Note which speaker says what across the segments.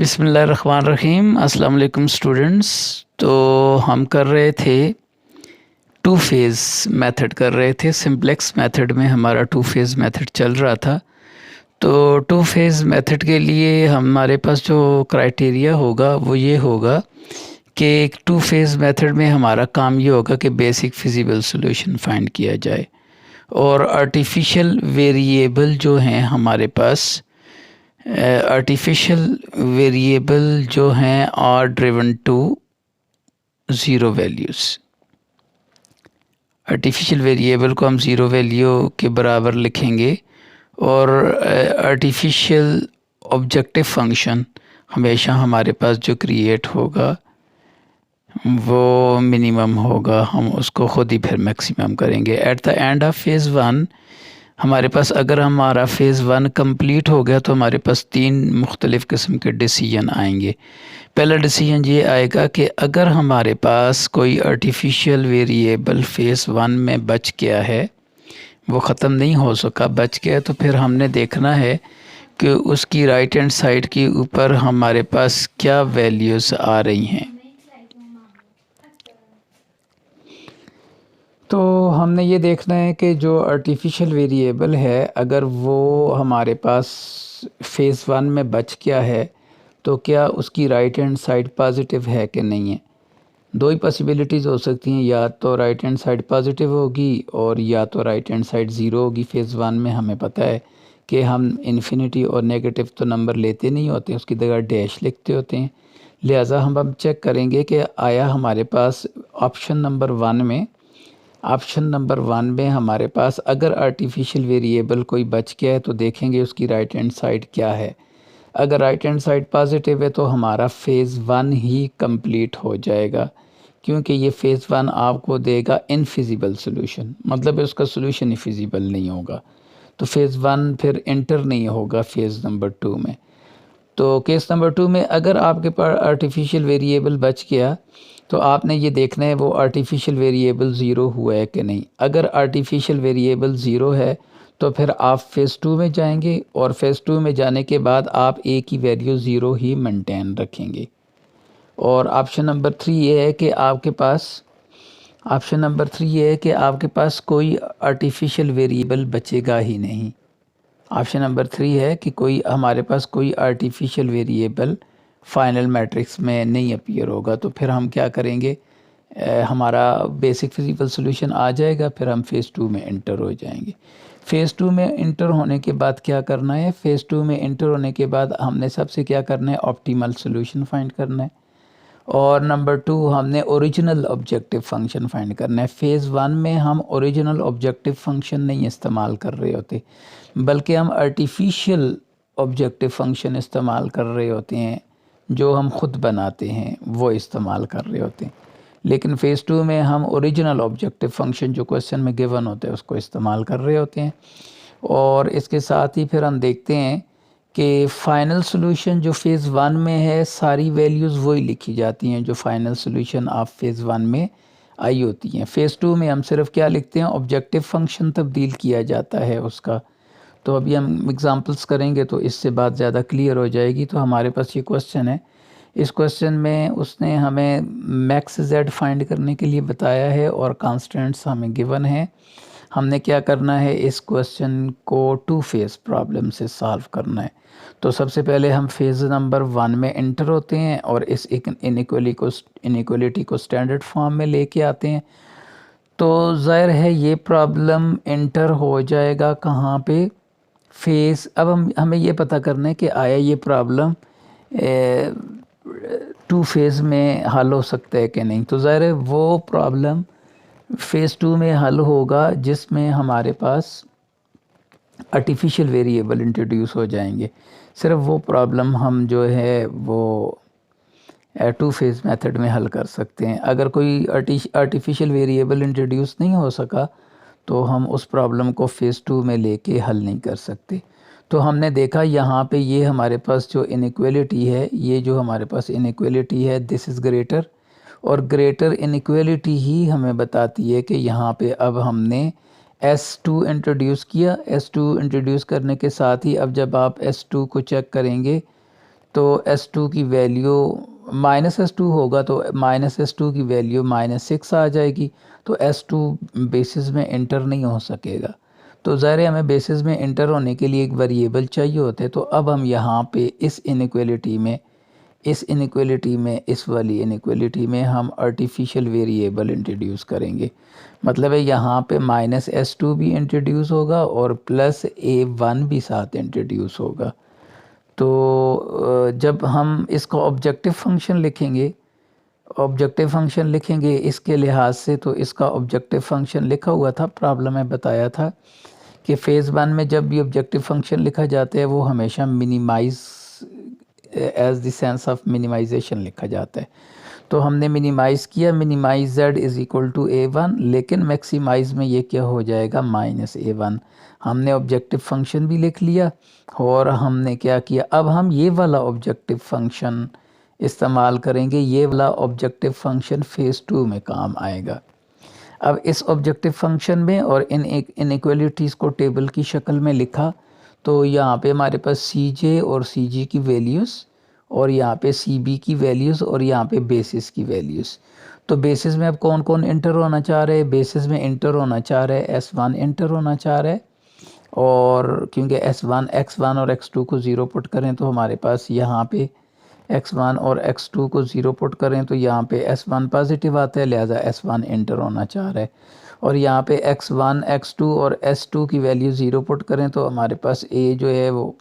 Speaker 1: बिस्मिल्लाहिर्रहमानिर्रहीम। अस्सलाम वालेकुम स्टूडेंट्स। तो हम कर रहे थे टू फेज़ मेथड कर रहे थे। सिंपलेक्स मेथड में हमारा टू फेज़ मेथड चल रहा था। तो टू फेज़ मेथड के लिए हमारे पास जो क्राइटेरिया होगा वो ये होगा कि एक टू फेज़ मेथड में हमारा काम ये होगा कि बेसिक फिजिबल सॉल्यूशन फाइंड किया जाए और आर्टिफिशियल वेरिएबल जो हैं हमारे पास आर्टिफिशियल वेरिएबल जो हैं are driven to zero values. Artificial variable को हम ज़ीरो वैल्यू के बराबर लिखेंगे और आर्टिफिशियल ऑब्जेक्टिव फंक्शन हमेशा हमारे पास जो क्रिएट होगा वो मिनिमम होगा, हम उसको ख़ुद ही फिर मैक्सिमम करेंगे। At the end of phase one हमारे पास अगर हमारा फ़ेज़ वन कंप्लीट हो गया तो हमारे पास तीन मुख्तलिफ़ किस्म के डिसीजन आएंगे। पहला डिसीजन ये आएगा कि अगर हमारे पास कोई आर्टिफिशियल वेरिएबल फ़ेज़ वन में बच गया है, वो ख़त्म नहीं हो सका, बच गया, तो फिर हमने देखना है कि उसकी राइट हैंड साइड के ऊपर हमारे पास क्या वैल्यूज़ आ रही हैं। तो हमने ये देखना है कि जो आर्टिफिशियल वेरिएबल है अगर वो हमारे पास फ़ेज़ वन में बच गया है तो क्या उसकी राइट हैंड साइड पॉजिटिव है कि नहीं है। दो ही पॉसिबिलिटीज़ हो सकती हैं, या तो राइट हैंड साइड पॉजिटिव होगी और या तो राइट हैंड साइड ज़ीरो होगी। फ़ेज़ वन में हमें पता है कि हम इन्फिनिटी और नेगेटिव तो नंबर लेते नहीं होते, उसकी जगह डैश लिखते होते हैं। लिहाजा हम चेक करेंगे कि आया हमारे पास ऑप्शन नंबर वन में हमारे पास अगर आर्टिफिशियल वेरिएबल कोई बच गया है तो देखेंगे उसकी राइट हैंड साइड क्या है। अगर राइट हैंड साइड पॉजिटिव है तो हमारा फ़ेज़ वन ही कंप्लीट हो जाएगा, क्योंकि ये फ़ेज़ वन आपको देगा इनफिजिबल सॉल्यूशन, मतलब उसका सॉल्यूशन ही फिजिबल नहीं होगा। तो फ़ेज़ वन फिर इंटर नहीं होगा फ़ेज़ नंबर टू में। तो केस नंबर टू में अगर आपके पास आर्टिफिशियल वेरिएबल बच गया तो आपने ये देखना है वो आर्टिफिशियल वेरिएबल ज़ीरो हुआ है कि नहीं। अगर आर्टिफिशियल वेरिएबल ज़ीरो है तो फिर आप फ़ेज़ टू में जाएंगे और फ़ेज़ टू में जाने के बाद आप ए की वैल्यू ज़ीरो ही मेंटेन रखेंगे। और ऑप्शन नंबर थ्री ये है कि आपके पास कोई आर्टिफिशियल वेरिएबल बचेगा ही नहीं। ऑप्शन नंबर थ्री है कि हमारे पास कोई आर्टिफिशियल वेरिएबल फाइनल मैट्रिक्स में नहीं अपीयर होगा। तो फिर हम क्या करेंगे, हमारा बेसिक फिजिकल सॉल्यूशन आ जाएगा, फिर हम फ़ेज़ टू में इंटर हो जाएंगे। फ़ेज़ टू में इंटर होने के बाद क्या करना है, फ़ेज़ टू में इंटर होने के बाद हमने सबसे क्या करना है, ऑप्टिमल सॉल्यूशन फाइंड करना है। और नंबर टू हमने ओरिजिनल ऑब्जेक्टिव फ़ंक्शन फाइंड करना है। फ़ेज़ वन में हम ओरिजिनल ऑब्जेक्टिव फ़ंक्शन नहीं इस्तेमाल कर रहे होते, बल्कि हम आर्टिफिशियल ऑब्जेक्टिव फ़ंक्शन इस्तेमाल कर रहे होते हैं, जो हम ख़ुद बनाते हैं वो इस्तेमाल कर रहे होते हैं। लेकिन फ़ेज़ टू में हम ओरिजिनल ऑब्जेक्टिव फ़ंक्शन जो क्वेश्चन में गिवन होते हैं उसको इस्तेमाल कर रहे होते हैं। और इसके साथ ही फिर हम देखते हैं कि फ़ाइनल सॉल्यूशन जो फ़ेज़ वन में है सारी वैल्यूज़ वही लिखी जाती हैं जो फ़ाइनल सॉल्यूशन आप फ़ेज़ वन में आई होती हैं। फ़ेज़ टू में हम सिर्फ क्या लिखते हैं, ऑब्जेक्टिव फ़ंक्शन तब्दील किया जाता है उसका। तो अभी हम एग्ज़ाम्पल्स करेंगे तो इससे बात ज़्यादा क्लियर हो जाएगी। तो हमारे पास ये क्वेश्चन है, इस क्वेश्चन में उसने हमें मैक्स जेड फाइंड करने के लिए बताया है और कांस्टेंट्स हमें गिवन है। हमने क्या करना है, इस क्वेश्चन को टू फेज़ प्रॉब्लम से सॉल्व करना है। तो सबसे पहले हम फेज़ नंबर वन में इंटर होते हैं और इस इनइक्वलिटी को स्टैंडर्ड फॉर्म में लेके आते हैं। तो ज़ाहिर है ये प्रॉब्लम इंटर हो जाएगा कहाँ पे, फेज़। अब हमें ये पता करना है कि आया ये प्रॉब्लम टू फेज़ में हल हो सकता है कि नहीं। तो ज़ाहिर है वो प्रॉब्लम फ़ेज़ टू में हल होगा जिसमें हमारे पास आर्टिफिशियल वेरिएबल इंट्रोड्यूस हो जाएंगे। सिर्फ वो प्रॉब्लम हम जो है वो टू फेज़ मेथड में हल कर सकते हैं। अगर कोई आर्टिफिशियल वेरिएबल इंट्रोड्यूस नहीं हो सका तो हम उस प्रॉब्लम को फ़ेज़ टू में लेके हल नहीं कर सकते। तो हमने देखा यहाँ पे ये हमारे पास जो इनइक्वालिटी है, ये जो हमारे पास इनइक्वालिटी है दिस इज़ ग्रेटर, और ग्रेटर इनइक्वालिटी ही हमें बताती है कि यहाँ पे अब हमने S2 इंट्रोड्यूस किया। S2 इंट्रोड्यूस करने के साथ ही अब जब आप S2 को चेक करेंगे तो S2 की वैल्यू -S2 होगा तो -S2 की वैल्यू -6 आ जाएगी। तो S2 बेसिस में इंटर नहीं हो सकेगा। तो ज़ाहिर है हमें बेसिस में इंटर होने के लिए एक वेरिएबल चाहिए होते। तो अब हम यहाँ पे इस इनइक्वालिटी में इस वाली इनइक्वालिटी में हम आर्टिफिशियल वेरिएबल इंट्रोड्यूस करेंगे। मतलब है यहाँ पे -S2 भी इंट्रोड्यूस होगा और +A1 भी साथ इंट्रोड्यूस होगा। तो जब हम इसको ऑब्जेक्टिव फंक्शन लिखेंगे इसके लिहाज से, तो इसका ऑब्जेक्टिव फंक्शन लिखा हुआ था, प्रॉब्लम में बताया था कि फ़ेज़ 1 में जब भी ऑब्जेक्टिव फंक्शन लिखा जाता है वो हमेशा minimise as the sense of minimisation लिखा जाता है। तो हमने मिनिमाइज़ किया, minimise z is equal to A1, लेकिन मैक्सिमाइज़ में ये क्या हो जाएगा -A1। हमने ऑब्जेक्टिव फंक्शन भी लिख लिया और हमने क्या किया, अब हम ये वाला ऑब्जेक्टिव फंक्शन इस्तेमाल करेंगे। ये वाला ऑब्जेक्टिव फंक्शन फ़ेज़ 2 में काम आएगा। अब इस ऑब्जेक्टिव फंक्शन में और इन इनइक्वालिटीज़ को टेबल की शक्ल में लिखा। तो यहाँ पे हमारे पास CJ और CG की वैल्यूज़ और यहाँ पे CB की वैल्यूज़ और यहाँ पे बेसिस की वैल्यूज़। तो बेसिस में अब कौन कौन इंटर होना चाह रहे हैं? बेसिस में इंटर होना चाह रहे हैं S1 इंटर होना चाह रहे हैं, और क्योंकि X1 और X2 को 0 पुट करें तो हमारे पास यहाँ पे X1 और X2 को 0 पुट करें तो यहाँ पे S1 पॉजिटिव आता है, लिहाजा S1 इंटर होना चाह रहा है। और यहाँ पे X1, X2 और S2 की वैल्यू 0 पुट करें तो हमारे पास A जो है वो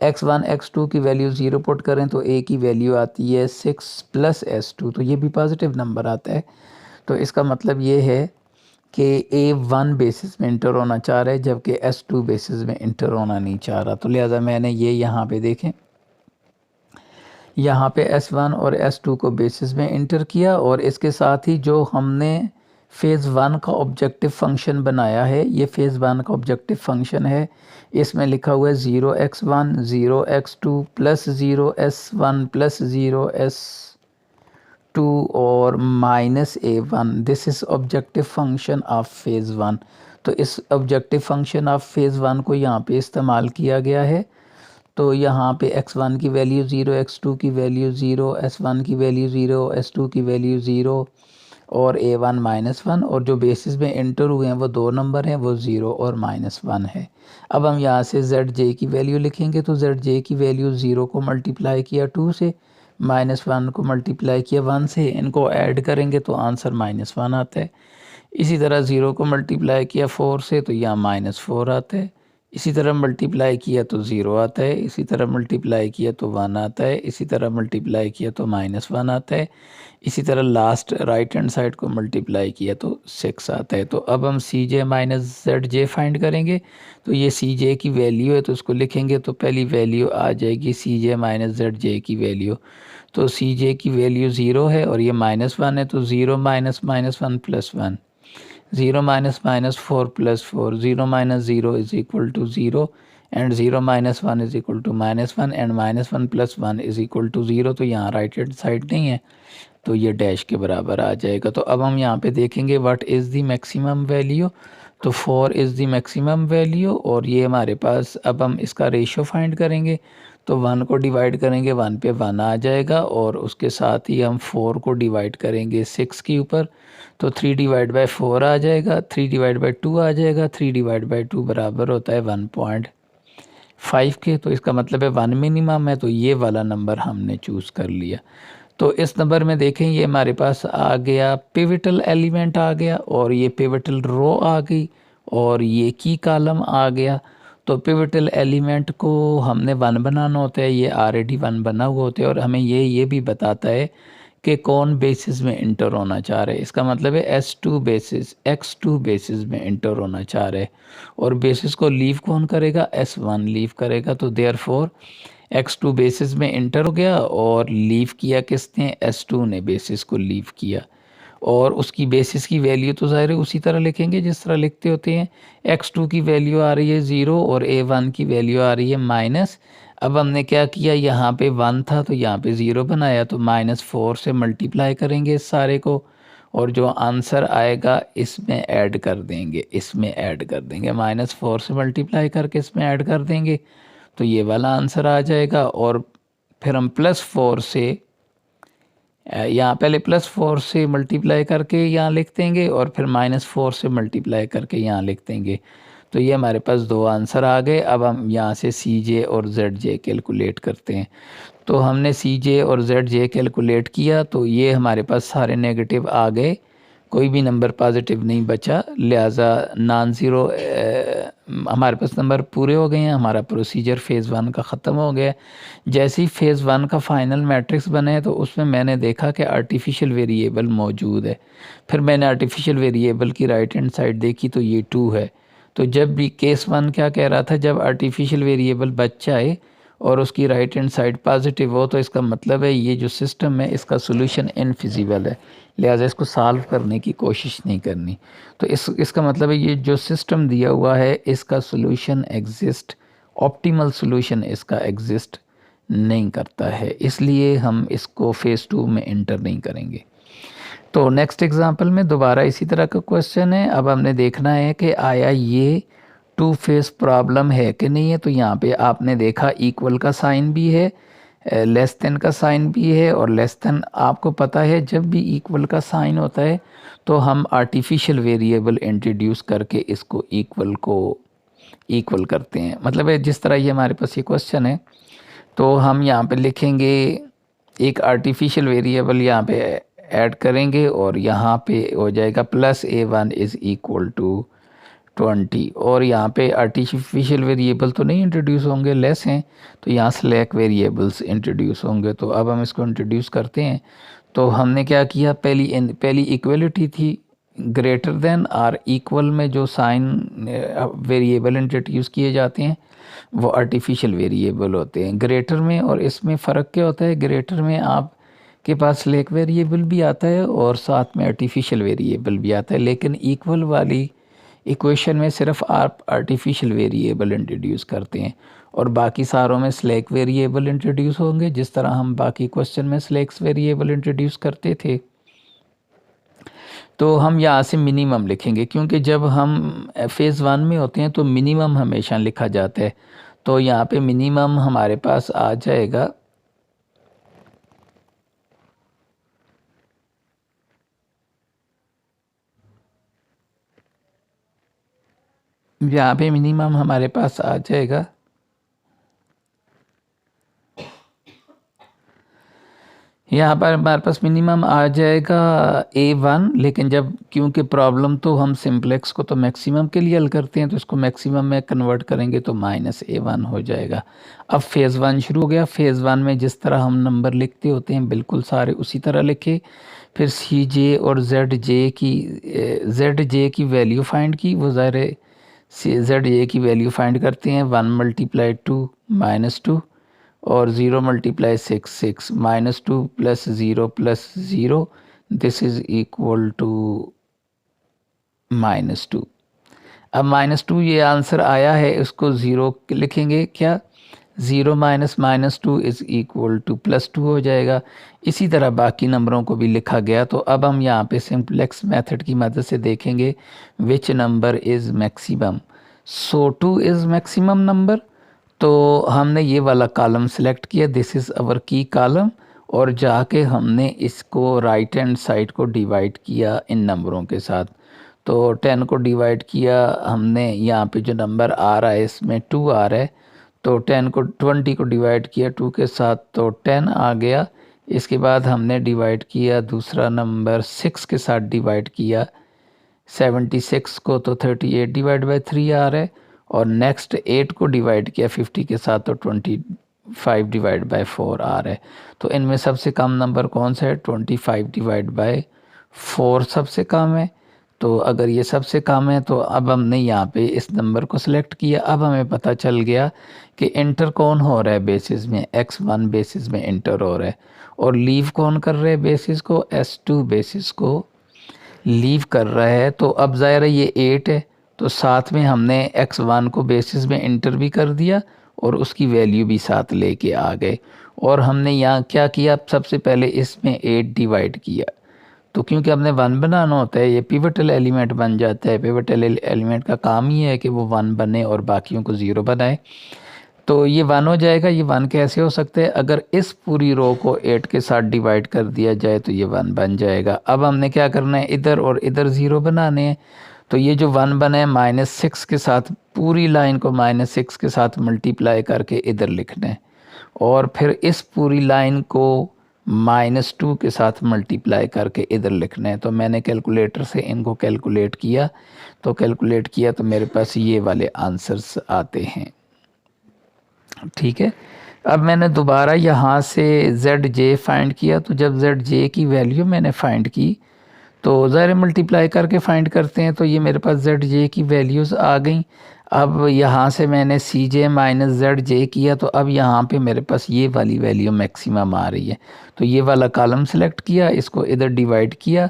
Speaker 1: X1, X2 की वैल्यू 0 पुट करें तो A की वैल्यू आती है 6 + S2, तो ये भी पॉजिटिव नंबर आता है। तो इसका मतलब ये है कि A1 बेसिस में इंटर होना चाह रहा है जबकि S2 बेसिस में इंटर होना नहीं चाह रहा। तो लिहाजा मैंने ये यहाँ पे देखें, यहाँ पे S1 और S2 को बेसिस में इंटर किया और इसके साथ ही जो हमने फ़ेज़ 1 का ऑब्जेक्टिव फंक्शन बनाया है, ये फ़ेज़ 1 का ऑब्जेक्टिव फंक्शन है। इसमें लिखा हुआ है 0x1 0x2 +0s1 +0s2 और -A1। This is objective function of phase 1। तो इस ऑब्जेक्टिव फंक्शन ऑफ फ़ेज़ 1 को यहाँ पे इस्तेमाल किया गया है। तो यहाँ पे x1 की वैल्यू 0, x2 की वैल्यू 0, s1 की वैल्यू 0, s2 की वैल्यू 0 और a1 -1, और जो बेसिस में इंटर हुए हैं वो दो नंबर हैं, वो 0 और -1 है। अब हम यहाँ से zj की वैल्यू लिखेंगे तो zj की वैल्यू 0 को मल्टीप्लाई किया 2 से, -1 को मल्टीप्लाई किया 1 से, इनको ऐड करेंगे तो आंसर -1 आता है। इसी तरह 0 को मल्टीप्लाई किया 4 से तो यहाँ -4 आता है। इसी तरह मल्टीप्लाई किया तो 0 आता है, इसी तरह मल्टीप्लाई किया तो 1 आता है, इसी तरह मल्टीप्लाई किया तो -1 आता है, इसी तरह लास्ट राइट हैंड साइड को मल्टीप्लाई किया तो 6 आता है। तो अब हम CJ - ZJ फाइंड करेंगे। तो ये CJ की वैल्यू है तो उसको लिखेंगे तो पहली वैल्यू आ जाएगी CJ - ZJ की वैल्यू। तो CJ की वैल्यू 0 है और ये -1 है, तो 0 - -1 + 1, 0 - -4 + 4, 0 - 0 is equal to 0 and 0 - 1 is equal to -1 and -1 + 1 is equal to 0। तो यहाँ राइट हैंड साइड नहीं है तो ये डैश के बराबर आ जाएगा। तो अब हम यहाँ पे देखेंगे what is the maximum value. तो 4 इज़ द मैक्सिमम वैल्यू और ये हमारे पास, अब हम इसका रेशो फाइंड करेंगे तो 1 को डिवाइड करेंगे 1 पे 1 आ जाएगा और उसके साथ ही हम 4 को डिवाइड करेंगे 6 के ऊपर तो 3/4 आ जाएगा, 3/2 आ जाएगा, 3/2 बराबर होता है 1.5 के। तो इसका मतलब है 1 मिनिमम है, तो ये वाला नंबर हमने चूज़ कर लिया। तो इस नंबर में देखें ये हमारे पास आ गया पिवटल एलिमेंट आ गया और ये पिवटल रो आ गई और ये की कॉलम आ गया। तो पिवटल एलिमेंट को हमने 1 बनाना होता है, ये ऑलरेडी 1 बना हुआ होता है और हमें ये भी बताता है कि कौन बेसिस में इंटर होना चाह रहे हैं। इसका मतलब है S2 बेसिस X2 बेसिस में इंटर होना चाह रहे हैं और बेसिस को लीव कौन करेगा, S1 लीव करेगा। तो देयरफॉर X2 बेसिस में इंटर हो गया और लीव किया किसने, S2 ने बेसिस को लीव किया और उसकी बेसिस की वैल्यू तो ज़ाहिर है उसी तरह लिखेंगे जिस तरह लिखते होते हैं। X2 की वैल्यू आ रही है 0 और A1 की वैल्यू आ रही है माइनस। अब हमने क्या किया, यहाँ पे 1 था तो यहाँ पे 0 बनाया तो -4 से मल्टीप्लाई करेंगे इस सारे को और जो आंसर आएगा इसमें ऐड कर देंगे, इसमें ऐड कर देंगे, -4 से मल्टीप्लाई करके इसमें ऐड कर देंगे तो ये वाला आंसर आ जाएगा और फिर हम +4 से यहाँ पहले +4 से मल्टीप्लाई करके यहाँ लिख देंगे और फिर -4 से मल्टीप्लाई करके यहाँ लिख देंगे। तो ये हमारे पास दो आंसर आ गए। अब हम यहाँ से सी जे और जेड जे कैलकुलेट करते हैं। तो हमने सी जे और जेड जे कैलकुलेट किया तो ये हमारे पास सारे नेगेटिव आ गए, कोई भी नंबर पॉजिटिव नहीं बचा, लिहाजा नॉन ज़ीरो हमारे पास नंबर पूरे हो गए हैं। हमारा प्रोसीजर फ़ेज़ 1 का ख़त्म हो गया। जैसे ही फ़ेज़ 1 का फ़ाइनल मैट्रिक्स बने तो उसमें मैंने देखा कि आर्टिफिशियल वेरिएबल मौजूद है। फिर मैंने आर्टिफिशियल वेरिएबल की राइट हैंड साइड देखी तो ये 2 है। तो जब भी केस 1 क्या कह रहा था, जब आर्टिफिशियल वेरिएबल बच जाए और उसकी राइट हैंड साइड पॉजिटिव हो तो इसका मतलब है ये जो सिस्टम है इसका सोल्यूशन इनफिजिबल है, लिहाजा इसको सॉल्व करने की कोशिश नहीं करनी। तो इसका मतलब है ये जो सिस्टम दिया हुआ है इसका सोल्यूशन एग्जिस्ट, ऑप्टिमल सोल्यूशन इसका एग्जिस्ट नहीं करता है, इसलिए हम इसको फ़ेज़ 2 में इंटर नहीं करेंगे। तो नेक्स्ट एग्जांपल में दोबारा इसी तरह का क्वेश्चन है। अब हमने देखना है कि आया ये टू फेस प्रॉब्लम है कि नहीं है। तो यहाँ पे आपने देखा इक्वल का साइन भी है, लेस देन का साइन भी है, और लेस देन आपको पता है जब भी इक्वल का साइन होता है तो हम आर्टिफिशियल वेरिएबल इंट्रोड्यूस करके इसको इक्वल करते हैं। मतलब है जिस तरह ये हमारे पास ये क्वेश्चन है तो हम यहाँ पे लिखेंगे एक आर्टिफिशियल वेरिएबल यहाँ पे ऐड करेंगे और यहाँ पे हो जाएगा +a1 इज़ इक्वल टू 20, और यहाँ पे आर्टिफिशियल वेरिएबल तो नहीं इंट्रोड्यूस होंगे, लेस हैं, तो यहाँ स्लैक वेरिएबल्स इंट्रोड्यूस होंगे। तो अब हम इसको इंट्रोड्यूस करते हैं। तो हमने क्या किया, पहली इक्वलिटी थी, ग्रेटर देन और इक्वल में जो साइन वेरिएबल इंट्रोड्यूस किए जाते हैं वो आर्टिफिशियल वेरिएबल होते हैं। ग्रेटर में और इसमें फ़र्क क्या होता है, ग्रेटर में आप के पास स्लैक वेरिएबल भी आता है और साथ में आर्टिफिशियल वेरिएबल भी आता है, लेकिन इक्वल वाली इक्वेशन में सिर्फ आप आर्टिफिशियल वेरिएबल इंट्रोड्यूस करते हैं और बाकी सारों में स्लैक वेरिएबल इंट्रोड्यूस होंगे, जिस तरह हम बाकी क्वेश्चन में स्लैक्स वेरिएबल इंट्रोड्यूस करते थे। तो हम यहाँ से मिनिमम लिखेंगे, क्योंकि जब हम फ़ेज़ 1 में होते हैं तो मिनिमम हमेशा लिखा जाता है। तो यहाँ पे मिनिमम हमारे पास आ जाएगा यहाँ पे मिनिमम हमारे पास आ जाएगा यहाँ पर हमारे पास मिनिमम आ जाएगा a1, लेकिन जब क्योंकि प्रॉब्लम तो हम सिंप्लेक्स को तो मैक्सिमम के लिए हल करते हैं तो इसको मैक्सिमम में कन्वर्ट करेंगे तो -a1 हो जाएगा। अब फ़ेज़ 1 शुरू हो गया। फ़ेज़ 1 में जिस तरह हम नंबर लिखते होते हैं बिल्कुल सारे उसी तरह लिखे। फिर सी जे और जेड जे की वैल्यू फाइंड की, वो ज़ाहिर है जेड जे की वैल्यू फाइंड करते हैं 1 × 2 -2 और 0 × 6 6 -2 + 0 + 0 दिस इज़ इक्वल टू -2। अब -2 ये आंसर आया है, इसको 0 लिखेंगे, क्या 0 - -2 इज़ इक्वल टू +2 हो जाएगा। इसी तरह बाकी नंबरों को भी लिखा गया। तो अब हम यहाँ पे सिंप्लेक्स मेथड की मदद से देखेंगे which number is maximum. So 2 is maximum number, तो हमने ये वाला कॉलम सेलेक्ट किया, दिस इज़ आवर की कॉलम, और जाके हमने इसको राइट हैंड साइड को डिवाइड किया इन नंबरों के साथ। तो 10 को डिवाइड किया हमने, यहाँ पे जो नंबर आ रहा है इसमें 2 आ रहा है, तो 20 को डिवाइड किया 2 के साथ तो 10 आ गया। इसके बाद हमने डिवाइड किया दूसरा नंबर 6 के साथ डिवाइड किया 76 को, तो 38 / 3 आ रहा है, और नेक्स्ट 8 को डिवाइड किया 50 के साथ तो 25 / 4 आ रहा है। तो इनमें सबसे कम नंबर कौन सा है, 25 / 4 सबसे कम है। तो अगर ये सबसे कम है तो अब हमने यहाँ पे इस नंबर को सिलेक्ट किया। अब हमें पता चल गया कि इंटर कौन हो रहा है बेसिस में, x1 बेसिस में इंटर हो रहा है, और लीव कौन कर रहा है बेसिस को, s2 बेसिस को लीव कर रहा है। तो अब ज़ाहिर है ये 8 है, तो साथ में हमने x1 को बेसिस में इंटर भी कर दिया और उसकी वैल्यू भी साथ लेके आ गए। और हमने यहाँ क्या किया, सबसे पहले इसमें 8 डिवाइड किया, तो क्योंकि हमने 1 बनाना होता है, ये पिवटल एलिमेंट बन जाता है। पिवटल एलिमेंट का काम ही है कि वो 1 बने और बाकियों को 0 बनाए। तो ये 1 हो जाएगा। ये 1 कैसे हो सकता है? अगर इस पूरी रो को 8 के साथ डिवाइड कर दिया जाए तो ये 1 बन जाएगा। अब हमने क्या करना है, इधर और इधर 0 बनाने हैं। तो ये जो 1 बना है -6 के साथ, पूरी लाइन को -6 के साथ मल्टीप्लाई करके इधर लिखना है, और फिर इस पूरी लाइन को -2 के साथ मल्टीप्लाई करके इधर लिखना है। तो मैंने कैलकुलेटर से इनको कैलकुलेट किया, तो मेरे पास ये वाले आंसर्स आते हैं। ठीक है, अब मैंने दोबारा यहाँ से ZJ फाइंड किया। तो जब ZJ की वैल्यू मैंने फाइंड की, तो ज़ाहिर मल्टीप्लाई करके फाइंड करते हैं, तो ये मेरे पास ZJ की वैल्यूज़ आ गई। अब यहाँ से मैंने CJ माइनस ZJ किया, तो अब यहाँ पे मेरे पास ये वाली वैल्यू मैक्सिमम आ रही है। तो ये वाला कॉलम सेलेक्ट किया, इसको इधर डिवाइड किया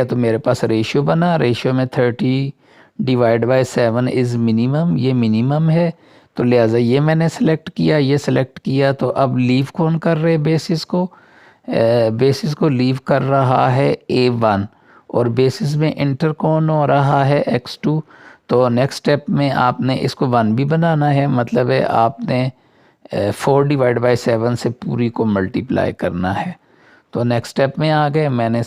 Speaker 1: तो मेरे पास रेशियो बना। रेशियो में 30/7 इज़ मिनिमम, ये मिनिमम है, तो लिहाजा ये मैंने सेलेक्ट किया। तो अब लीव कौन कर रहे हैं? बेसिस को लीव कर रहा है A1, और बेसिस में इंटर कौन हो रहा है? X2। तो नेक्स्ट स्टेप में आपने इसको 1 भी बनाना है, मतलब है आपने 4/7 से पूरी को मल्टीप्लाई करना है। तो नेक्स्ट स्टेप में आ गए, मैंने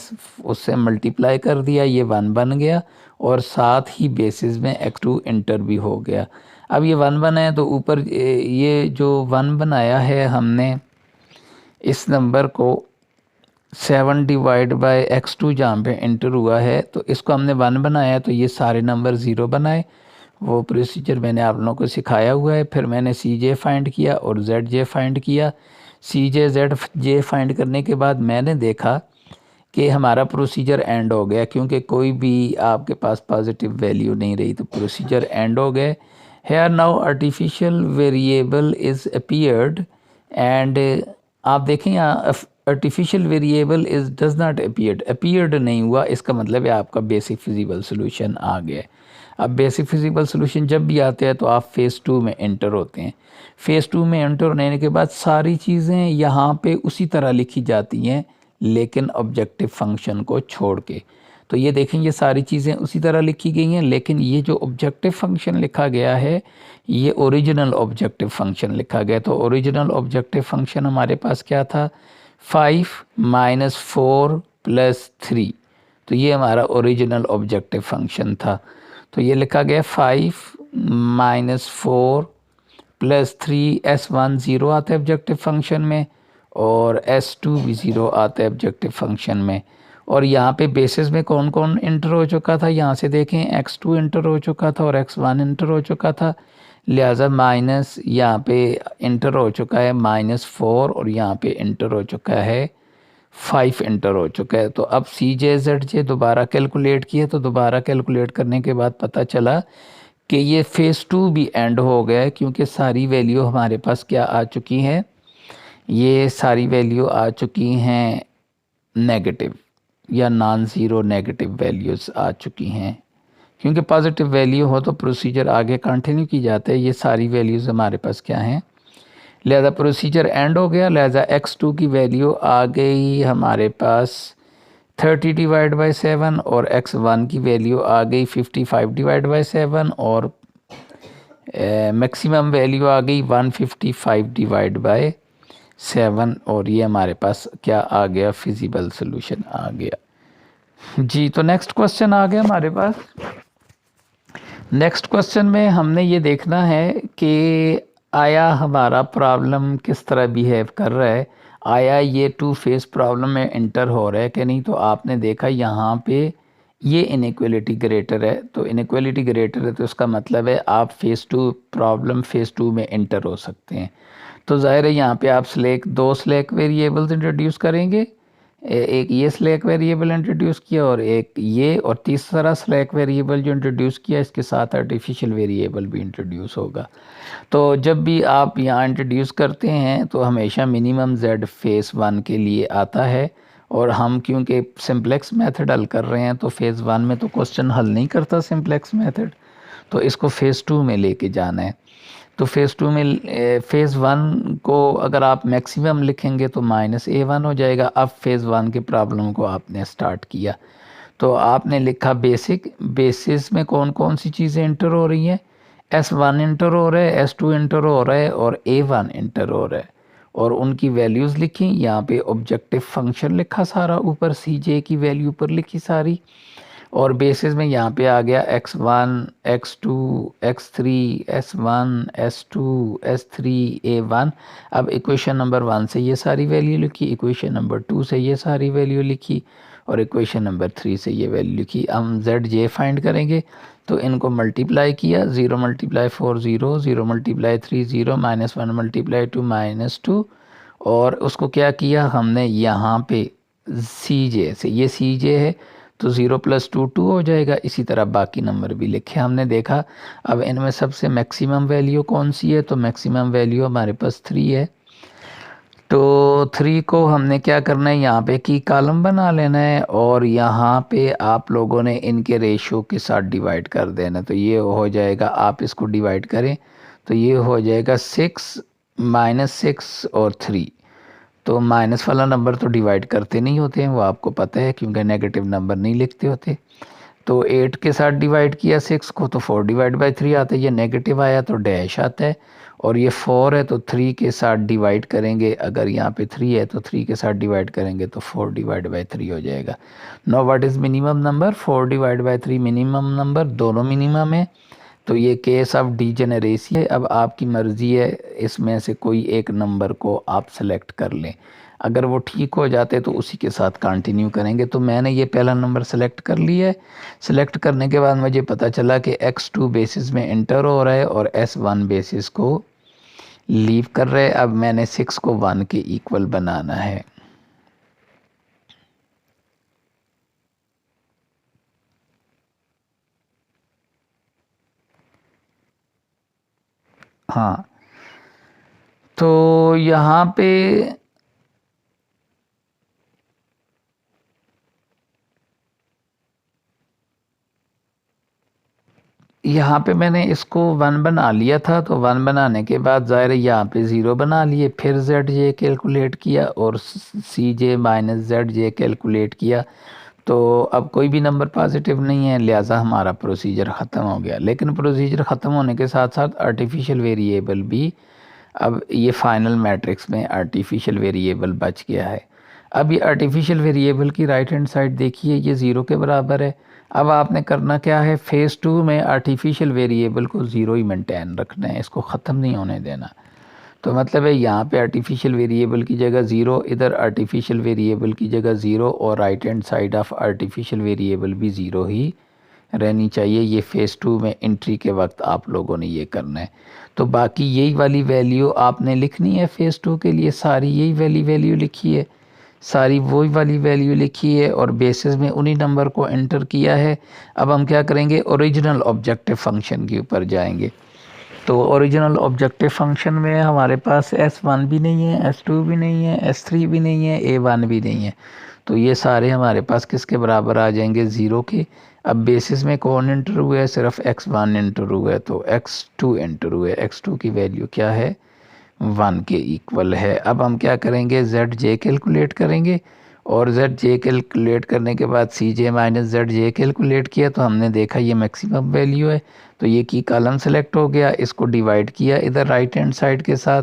Speaker 1: उससे मल्टीप्लाई कर दिया, ये 1 बन गया, और साथ ही बेसिस में X2 इंटर भी हो गया। अब ये 1 बना है, तो ऊपर ये जो 1 बनाया है हमने, इस नंबर को 7/X2 जहाँ पे इंटर हुआ है, तो इसको हमने 1 बनाया, तो ये सारे नंबर 0 बनाए। वो प्रोसीजर मैंने आप लोगों को सिखाया हुआ है। फिर मैंने CJ फाइंड किया और ZJ फाइंड किया। CJ ZJ फाइंड करने के बाद मैंने देखा कि हमारा प्रोसीजर एंड हो गया, क्योंकि कोई भी आपके पास पॉजिटिव वैल्यू नहीं रही, तो प्रोसीजर एंड हो गए। Here now artificial variable is appeared, and आप देखें यहाँ artificial variable is does not appeared नहीं हुआ, इसका मतलब है आपका बेसिक फिजिबल सोल्यूशन आ गया। अब बेसिक फिजिबल सोल्यूशन जब भी आते हैं तो आप फेज़ 2 में एंटर होते हैं। फेज़ 2 में एंटर होने के बाद सारी चीज़ें यहाँ पे उसी तरह लिखी जाती हैं, लेकिन ऑब्जेक्टिव फंक्शन को छोड़ के। तो ये देखें, ये सारी चीज़ें उसी तरह लिखी गई हैं, लेकिन ये जो ऑब्जेक्टिव फंक्शन लिखा गया है, ये ओरिजिनल ऑब्जेक्टिव फंक्शन लिखा गया। तो ओरिजिनल ऑब्जेक्टिव फंक्शन हमारे पास क्या था? 5 - 4 + 3। तो ये हमारा ओरिजिनल ऑब्जेक्टिव फंक्शन था। तो ये लिखा गया 5 - 4 + 3, S1 0 आता है ऑब्जेक्टिव फंक्शन में, और S2 भी 0 आता है ऑब्जेक्टिव फंक्शन में। और यहाँ पे बेसिस में कौन कौन इंटर हो चुका था? यहाँ से देखें, X2 इंटर हो चुका था और X1 इंटर हो चुका था, लिहाजा माइनस यहाँ पे इंटर हो चुका है -4, और यहाँ पे इंटर हो चुका है 5 इंटर हो चुका है। तो अब CJ ZJ दोबारा कैलकुलेट किए, तो दोबारा कैलकुलेट करने के बाद पता चला कि ये फेज़ 2 भी एंड हो गया है, क्योंकि सारी वैल्यू हमारे पास क्या आ चुकी हैं? ये सारी वैल्यू आ चुकी हैं नेगेटिव या नॉन ज़ीरो नेगेटिव वैल्यूज़ आ चुकी हैं। क्योंकि पॉजिटिव वैल्यू हो तो प्रोसीजर आगे कंटिन्यू की जाते हैं। ये सारी वैल्यूज़ हमारे पास क्या हैं? लिहाजा प्रोसीजर एंड हो गया। लिहाजा X2 की वैल्यू आ गई हमारे पास 30/7, और X1 की वैल्यू आ गई 55/7, और मैक्सिमम वैल्यू आ गई 155/7, और ये हमारे पास क्या आ गया? फिजिबल सोल्यूशन आ गया जी। तो नेक्स्ट क्वेश्चन आ गया हमारे पास। नेक्स्ट क्वेश्चन में हमने ये देखना है कि आया हमारा प्रॉब्लम किस तरह बिहेव कर रहा है, आया ये 2 फेज़ प्रॉब्लम में इंटर हो रहा है कि नहीं। तो आपने देखा यहाँ पे ये इनइक्वालिटी ग्रेटर है, तो इनइक्वालिटी ग्रेटर है तो इसका मतलब है आप फेज़ 2 में इंटर हो सकते हैं। तो ज़ाहिर है यहाँ पे आप दो स्लैक वेरिएबल्स इंट्रोड्यूस करेंगे, एक ये स्लैक वेरिएबल इंट्रोड्यूस किया और एक ये, और तीसरा स्लैक वेरिएबल जो इंट्रोड्यूस किया इसके साथ आर्टिफिशियल वेरिएबल भी इंट्रोड्यूस होगा। तो जब भी आप यहाँ इंट्रोड्यूस करते हैं तो हमेशा मिनिमम Z फेज़ 1 के लिए आता है, और हम क्योंकि सिंप्लेक्स मेथड हल कर रहे हैं तो फेज़ 1 में तो क्वेश्चन हल नहीं करता सिंप्लेक्स मेथड, तो इसको फेज़ 2 में लेके जाना है। तो फेज़ 2 में फेज़ 1 को अगर आप मैक्सिमम लिखेंगे तो -A1 हो जाएगा। अब फेज़ 1 के प्रॉब्लम को आपने स्टार्ट किया, तो आपने लिखा बेसिस में कौन कौन सी चीज़ें इंटर हो रही हैं? S1 इंटर हो रहा है, S2 इंटर हो रहा है और A1 इंटर हो रहा है और उनकी वैल्यूज़ लिखी। यहाँ पे ऑब्जेक्टिव फंक्शन लिखा सारा, ऊपर CJ की वैल्यू ऊपर लिखी सारी और बेसिस में यहाँ पे आ गया x1, x2, x3, s1, s2, s3, a1। अब इक्वेशन नंबर 1 से ये सारी वैल्यू लिखी, इक्वेशन नंबर 2 से ये सारी वैल्यू लिखी और इक्वेशन नंबर 3 से ये वैल्यू लिखी। हम जेड जे फाइंड करेंगे तो इनको मल्टीप्लाई किया, 0 मल्टीप्लाई 4 0, 0 मल्टीप्लाई 3 0, -1 मल्टीप्लाई 2 -2 और उसको क्या किया हमने यहाँ पे सी जे से, ये सी जे है तो 0 + 2 2 हो जाएगा। इसी तरह बाकी नंबर भी लिखे हमने देखा। अब इनमें सबसे मैक्सिमम वैल्यू कौन सी है, तो मैक्सिमम वैल्यू हमारे पास 3 है। तो 3 को हमने क्या करना है, यहाँ पे की कॉलम बना लेना है और यहाँ पे आप लोगों ने इनके रेशो के साथ डिवाइड कर देना। तो ये हो जाएगा, आप इसको डिवाइड करें तो ये हो जाएगा 6 -6 और 3। तो माइनस वाला नंबर तो डिवाइड करते नहीं होते हैं, वो आपको पता है क्योंकि नेगेटिव नंबर नहीं लिखते होते। तो 8 के साथ डिवाइड किया 6 को तो 4/3 आता है, ये नेगेटिव आया तो डैश आता है और ये 4 है तो 3 के साथ डिवाइड करेंगे। अगर यहाँ पे 3 है तो 3 के साथ डिवाइड करेंगे तो 4/3 हो जाएगा। Know what is minimum number, 4/3 minimum number, दोनों मिनिमम है। तो ये केस ऑफ डीजेनरेसी है। अब आपकी मर्ज़ी है, इसमें से कोई एक नंबर को आप सेलेक्ट कर लें। अगर वो ठीक हो जाते तो उसी के साथ कंटिन्यू करेंगे। तो मैंने ये पहला नंबर सेलेक्ट कर लिया है। सेलेक्ट करने के बाद मुझे पता चला कि x2 बेसिस में इंटर हो रहा है और s1 बेसिस को लीव कर रहा है। अब मैंने 6 को 1 के इक्वल बनाना है। हाँ, तो यहाँ पे मैंने इसको 1 बना लिया था। तो 1 बनाने के बाद ज़ाहिर है यहाँ पे 0 बना लिए, फिर जेड जे कैलकुलेट किया और सी जे माइनस जेड जे कैलकुलेट किया। तो अब कोई भी नंबर पॉजिटिव नहीं है, लिहाजा हमारा प्रोसीजर ख़त्म हो गया। लेकिन प्रोसीजर ख़त्म होने के साथ साथ आर्टिफिशियल वेरिएबल भी, अब ये फाइनल मैट्रिक्स में आर्टिफिशियल वेरिएबल बच गया है। अब ये आर्टिफिशियल वेरिएबल की राइट हैंड साइड देखिए, ये 0 के बराबर है। अब आपने करना क्या है, फेज़ 2 में आर्टिफिशियल वेरिएबल को 0 ही मेंटेन रखना है, इसको ख़त्म नहीं होने देना। तो मतलब है यहाँ पे आर्टिफिशियल वेरिएबल की जगह 0, इधर आर्टिफिशियल वेरिएबल की जगह 0 और right hand side of artificial variable भी 0 ही रहनी चाहिए। ये फेज़ 2 में एंट्री के वक्त आप लोगों ने ये करना है। तो बाकी यही वाली वैल्यू आपने लिखनी है फेज़ 2 के लिए, सारी यही वैल्यू लिखी है, सारी वही वाली वैल्यू लिखी है और बेसिस में उन्हीं नंबर को एंटर किया है। अब हम क्या करेंगे, ओरिजिनल ऑब्जेक्टिव फंक्शन के ऊपर जाएंगे। तो ओरिजिनल ऑब्जेक्टिव फंक्शन में हमारे पास S1 भी नहीं है, S2 भी नहीं है, S3 भी नहीं है, A1 भी नहीं है। तो ये सारे हमारे पास किसके बराबर आ जाएंगे, 0 के। अब बेसिस में कौन एंटर हुआ है, सिर्फ x1 एंटर हुआ है तो x2 एंटर हुआ है। x2 की वैल्यू क्या है, 1 के इक्वल है। अब हम क्या करेंगे, जेड जे कैलकुलेट करेंगे और जेड जे कैलकुलेट करने के बाद सी जे माइनस जेड जे कैलकुलेट किया तो हमने देखा ये मैक्सिमम वैल्यू है। तो ये की कॉलम सेलेक्ट हो गया, इसको डिवाइड किया इधर राइट हैंड साइड के साथ।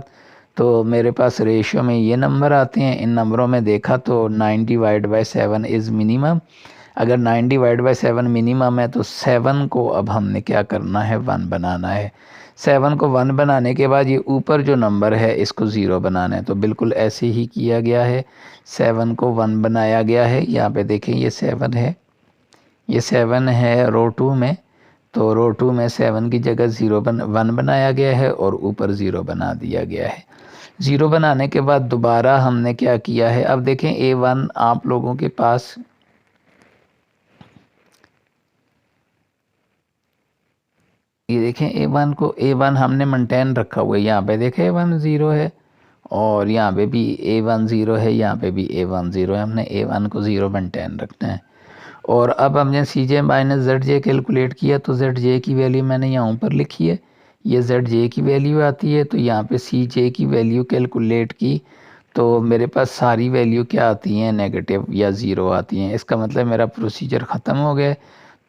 Speaker 1: तो मेरे पास रेशियो में ये नंबर आते हैं। इन नंबरों में देखा तो 9/7 इज़ मिनिमम। अगर 9/7 मिनिमम है तो 7 को अब हमने क्या करना है, 1 बनाना है। 7 को 1 बनाने के बाद ये ऊपर जो नंबर है इसको 0 बनाना है। तो बिल्कुल ऐसे ही किया गया है, 7 को 1 बनाया गया है। यहाँ पे देखें ये 7 है, ये 7 है रो 2 में। तो रो 2 में 7 की जगह 1 बनाया गया है और ऊपर 0 बना दिया गया है। 0 बनाने के बाद दोबारा हमने क्या किया है, अब देखें A1 आप लोगों के पास, ये देखें A1 हमने मेंटेन रखा हुआ है। यहाँ पे देखें A1 0 है और यहाँ पे भी A1 0 है, यहाँ पे भी A1 0 है। हमने A1 को 0 मेंटेन रखना है। और अब हमने सी जे माइनस जेड जे कैलकुलेट किया तो जेड जे की वैल्यू मैंने यहाँ ऊपर लिखी है, ये जेड जे की वैल्यू आती है। तो यहाँ पे सी जे की वैल्यू कैलकुलेट की तो मेरे पास सारी वैल्यू क्या आती हैं, नेगेटिव या 0 आती हैं। इसका मतलब मेरा प्रोसीजर ख़त्म हो गया।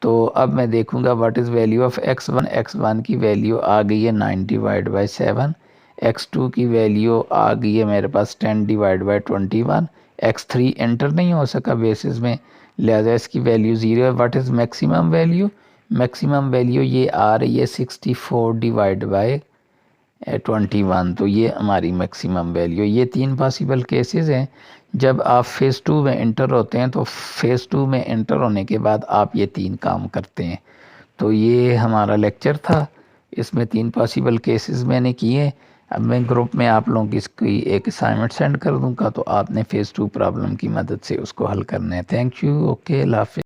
Speaker 1: तो अब मैं देखूंगा what is value of x1 की वैल्यू आ गई है 9 डिवाइड बाई 7, x2 की वैल्यू आ गई है मेरे पास 10 डिवाइड बाई 21, x3 एंटर नहीं हो सका बेसिस में, लिहाजा इसकी वैल्यू 0 है। What is maximum value? Maximum value ये आ रही है 64 डिवाइड बाई 21, तो ये हमारी मैक्सिमम वैल्यू। ये 3 पॉसिबल केसेस हैं। जब आप फ़ेज़ 2 में इंटर होते हैं तो फ़ेज़ 2 में इंटर होने के बाद आप ये 3 काम करते हैं। तो ये हमारा लेक्चर था, इसमें 3 पॉसिबल केसेस मैंने किए। अब मैं ग्रुप में आप लोगों की इसकी एक असाइनमेंट सेंड कर दूंगा, तो आपने फ़ेज़ 2 प्रॉब्लम की मदद से उसको हल करना है। Thank you. ओके, अल्लाह हाफ़िज़।